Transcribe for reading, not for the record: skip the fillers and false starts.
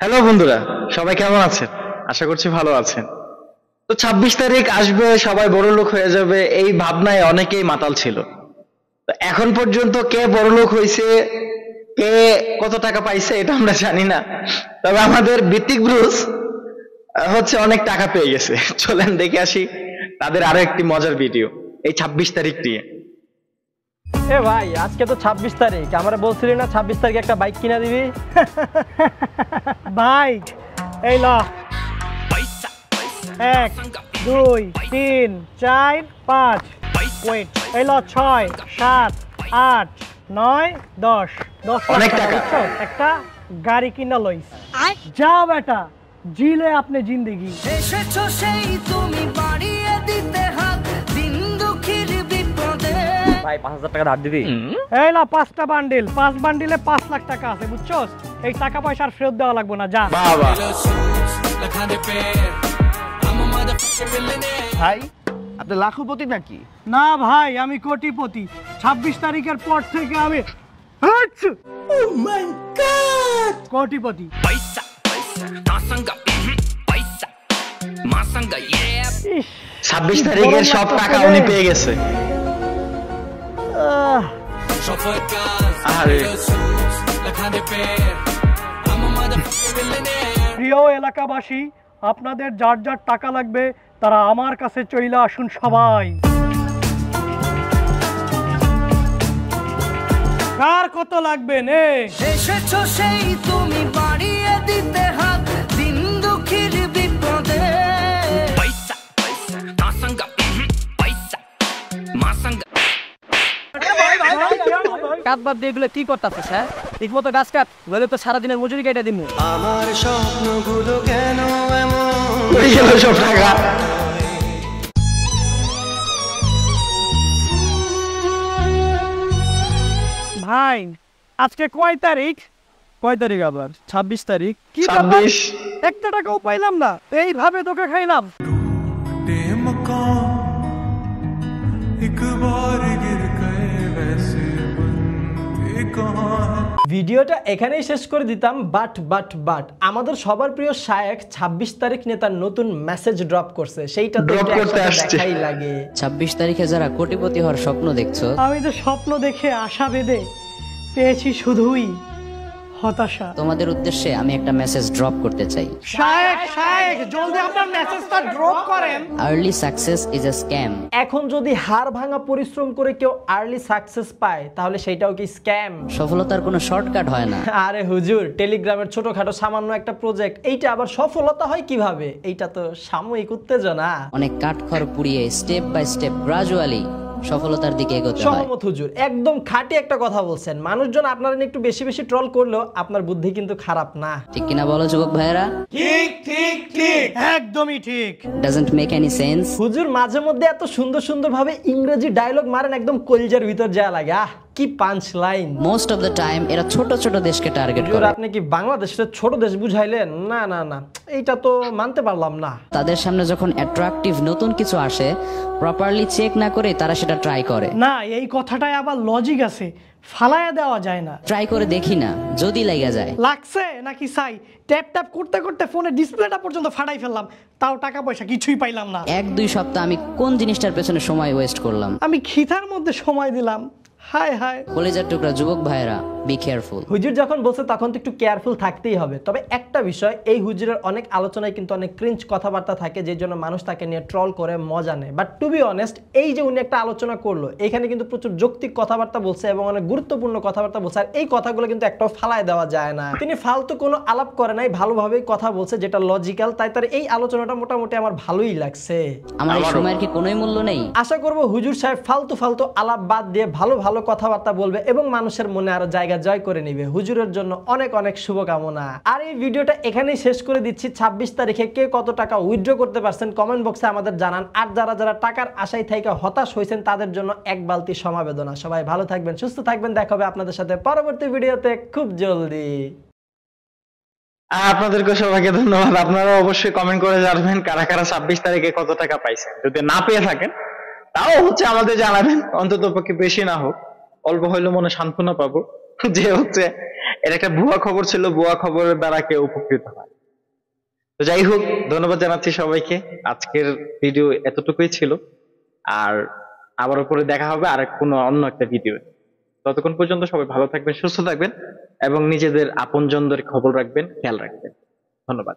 Hello বন্ধুরা, সবাই কেমন আছেন? আশা করছি ভালো আছেন। তো 26 তারিখ আসবে, সবাই বড়লোক হয়ে যাবে, এই ভাবনায় অনেকেই মাতাল ছিল। তো এখন পর্যন্ত কে বড়লোক হয়েছে, কে কত টাকা পাইছে এটা আমরা জানি না। তবে আমাদের বিতিক ব্রুস হচ্ছে অনেক টাকা পেয়ে গেছে। চলেন দেখে আসি তাদের আরো একটি মজার ভিডিও এই 26 তারিখ নিয়ে। এ ভাই, আজকে তো 26 তারিখ, আমরা বলছিলি না 26 তারিখে একটা বাইক কিনা দিবি? বাইক এই ল 1 2 3 4 5 ওয়েট এই ল 6 7 8 9 10 10 অনেক লাখ টাকা। বুঝছো? একটা গাড়ি কিনা লইস যাও বেটা, জিলে আপনি জিন্দেগি। এসেছো সেই তুমি বাড়িয়ে দিতে হাত দিন দুঃখীর বিপদে। ভাই 5,000 টাকা ধার দিবি? এই ল 5টা বান্ডিল, 5 বান্ডিলে 5 লাখ টাকা আছে বুঝছো? এই টাকা পয়সা আর ফেরত দেওয়া লাগবে না, যা। বাবা ভাই আপনি লাখপতি নাকি? না ভাই, আমি কোটিপতি। 26 তারিখের পর থেকে আমি কোটিপতি। ইস, 26 তারিখের সব টাকা উনি পেয়ে গেছে। আহ, আরে প্রিয় এলাকাবাসী, আপনাদের যার যার টাকা লাগবে তারা আমার কাছে চলে আসুন সবাই। কার কত লাগবে নে? এসেছো সেই তুমি বাড়িয়ে দিতে হাত দিন দুঃখীর বিপদে। কাঠ বাদ দিয়ে এগুলো কি করতেছে স্যার? ঠিক মতো গাছ কাট, বলে তো সারাদিনের মজুরি কেটে দিব। কই গেল সব টাকা? ভাই আজকে কয় তারিখ? কয় তারিখ আবার? 26 তারিখ। কি ব্যাপার? 26 একটা টাকাও পাইলাম না, এইভাবে তোকে খাইলাম। ভিডিওটা এখানেই শেষ করে দিতাম, বাট আমাদের সবার প্রিয় শায়েক 26 তারিখ নিয়ে তার নতুন মেসেজ ড্রপ করছে, সেইটা তো Drop একটু করতে একসাথে আসছে। দেখাই লাগে। 26 তারিখে যারা কোটিপতি হওয়ার স্বপ্ন দেখছো, আমি তো স্বপ্ন দেখে আশা বেঁধে পেয়েছি শুধুই হতাশা। তোমাদের উদ্দেশ্যে আমি একটা মেসেজ ড্রপ করতে চাই। শায়েক জলদি আপনার মেসেজটা ড্রপ করেন। Early success is a scam. এখন যদি হাড় ভাঙা পরিশ্রম করে কেউ আর্লি সাকসেস পায়, তাহলে সেটাও কি স্ক্যাম? সফলতার কোনো শর্টকাট হয় না। আরে হুজুর, টেলিগ্রামের ছোটখাটো সামান্য একটা প্রজেক্ট, এইটা আবার সফলতা হয় কিভাবে? এইটা তো সাময়িক উত্তেজনা। অনেক কাঠখড় পুড়িয়ে স্টেপ বাই স্টেপ গ্রাজুয়ালি সফলতার দিকে এগোতে হয়। সহমত হুজুর, একদম খাঁটি একটা কথা বলছেন। মানুষজন আপনারা নিয়ে একটু বেশি বেশি ট্রল করলেও আপনার বুদ্ধি কিন্তু খারাপ না। ঠিক কিনা বলো যুবক ভাইয়েরা? একদমই ঠিক। Doesn't make any sense. হুজুর মাঝে মধ্যে এত সুন্দর সুন্দর ভাবে ইংরেজি ডায়লগ মারেন, একদম কলিজার ভিতর যা লাগে। আহ, কি punch line. Most of the time এরা ছোট ছোট দেশকে টার্গেট হুজুর, করে। আপনি কি বাংলাদেশের ছোট দেশ বুঝাইলেন? না না না, এইটা তো মানতে পারলাম না। তাদের সামনে যখন অ্যাট্রাকটিভ নতুন কিছু আসে, প্রপারলি চেক না করে তারা সেটা ট্রাই করে। না, এই কথাটায় আবার লজিক আছে, ফালায়া দেওয়া যায় না। ট্রাই করে দেখি না, যদি লাগা যায়। লাগছে নাকি চাই, ট্যাপ ট্যাপ করতে করতে ফোনের ডিসপ্লেটা পর্যন্ত ফাটাই ফেললাম, তাও টাকা পয়সা কিছুই পাইলাম না। 1-2 সপ্তাহ আমি কোন জিনিসটার পেছনে সময় ওয়েস্ট করলাম। আমি খিথার মধ্যে সময় দিলাম। হায় হায়। কলেজের টুকরা যুবক ভাইয়েরা, বি কেয়ারফুল। হুজুর যখন বলছে তখন তো একটু কেয়ারফুল থাকতেই হবে। তবে একটা বিষয়, এই হুজুরের অনেক আলোচনায় কিন্তু অনেক ক্রিঞ্জ কথাবার্তা থাকে, যে জন্য মানুষ তাকে নিয়ে ট্রল করে মজা নেয়। বাট টু বি অনেস্ট, এই যে উনি একটা আলোচনা করলো, এখানে কিন্তু প্রচুর যৌক্তিক কথাবার্তা বলছে এবং অনেক গুরুত্বপূর্ণ কথাবার্তা বলছে। আর এই কথাগুলো কিন্তু একটাও ফালায় দেওয়া যায় না। তিনি ফালতু কোনো আলাপ করে নাই, ভালোভাবেই কথা বলছে, যেটা লজিক্যাল। তাই তার এই আলোচনাটা মোটামুটি আমার ভালোই লাগছে। আমার এই সময়ের কি কোনোই মূল্য নেই? আশা করব হুজুর সাহেব ফালতু ফালতু আলাপ বাদ দিয়ে ভালো ভালো কথাবার্তা বলবে এবং মানুষের মনে আরো জায়গা জয় করে নিবে। হুজুরের জন্য অনেক অনেক শুভকামনা। আর এই ভিডিওটা এখানেই শেষ করে দিচ্ছি। 26 তারিখে কে কত টাকা উইথড্র করতে পারছেন কমেন্ট বক্সে আমাদের জানান। আর যারা যারা টাকার আশায় থেকে হতাশ হয়েছেন তাদের জন্য এক বালতি সমবেদনা। সবাই ভালো থাকবেন, সুস্থ থাকবেন। দেখা হবে আপনাদের সাথে পরবর্তী ভিডিওতে খুব জলদি। আপনাদেরকে সবাইকে ধন্যবাদ। আপনারা অবশ্যই কমেন্ট করে জানাবেন কারা কারা 26 তারিখে কত টাকা পাইছেন। যদি না পেয়ে থাকেন তাও হচ্ছে আমাদের জানাবেন, অন্তত পক্ষে বেশি না হোক, অল্প হইলেও মনে সান্ত্বনা পাবো যে হচ্ছে এটা একটা ভুয়া খবর ছিল, ভুয়া খবরের দ্বারা কেউ উপকৃত হয়। তো যাই হোক, ধন্যবাদ জানাচ্ছি সবাইকে। আজকের ভিডিও এতটুকুই ছিল, আর আবার পরে দেখা হবে আর কোনো অন্য একটা ভিডিও। ততক্ষণ পর্যন্ত সবাই ভালো থাকবেন, সুস্থ থাকবেন এবং নিজেদের আপনজনদের খবর রাখবেন, খেয়াল রাখবেন। ধন্যবাদ।